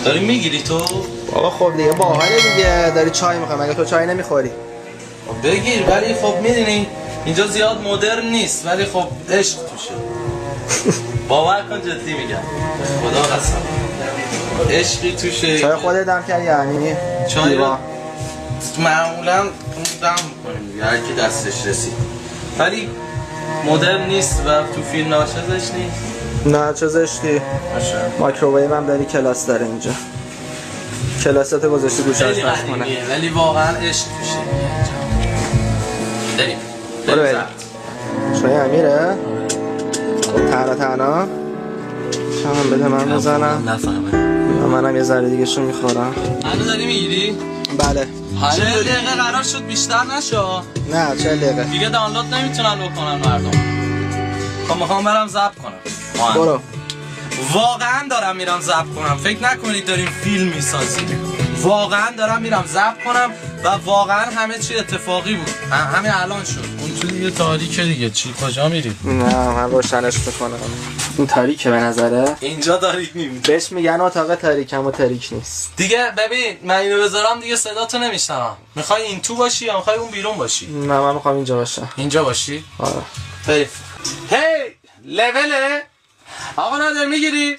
داری میگیری تو؟ بابا خب دیگه باحاله دیگه. داری چای میخوای مگه تو چای نمیخوری؟ بگیر، ولی خب میدونی اینجا زیاد مدرن نیست، ولی خب عشق توشه. باور کن جدی میگم، خدا قسم عشقی توشه. چای خودت دم کردی یعنی؟ چای رو معمولا دم میکنیم دیگه، هر کی دستش رسید، ولی مدرن نیست و تو فیلم نباشه زشت نیست. نه چه زشتی. مایکروویو هم داری، کلاس داره اینجا. کلاستو گذاشتی گوشش خیلی پخش کنه. قدیمیه ولی واقعا عشق توشه. بریم بریم. چای امیره؟ خب تنها شما بده من بزنم. نفهمه. منم یه ذره دیگه شو میخورم. الان داری میگیری؟ بله. 40 دقیقه قرار شد بیشتر نشو. نه 40 دقیقه. دیگه دانلود نمیتونن بکنن مردم. خب میخوام برم ضبط کنم. برو. واقعا دارم میرم ضبط کنم. فکر نکنید داریم فیلم میسازیم. واقعا دارم میرم ضبط کنم و واقعا همه چی اتفاقی بود. همین الان شد. اون تو دیگه تاریکه دیگه. چی کجا میری؟ نه من روشنش میکنم. این تاریکه به نظره؟ اینجا تاریک نیست. بهش میگن اتاق تاریک، اما تاریک نیست. دیگه ببین من اینو بذارم دیگه صداتو نمیشنوم. میخوای این تو باشی یا میخوای اون بیرون باشی؟ نه من میخوام اینجا باشم. اینجا باشی؟ آره. بریم. هی لوله. آقا نادر میگیری؟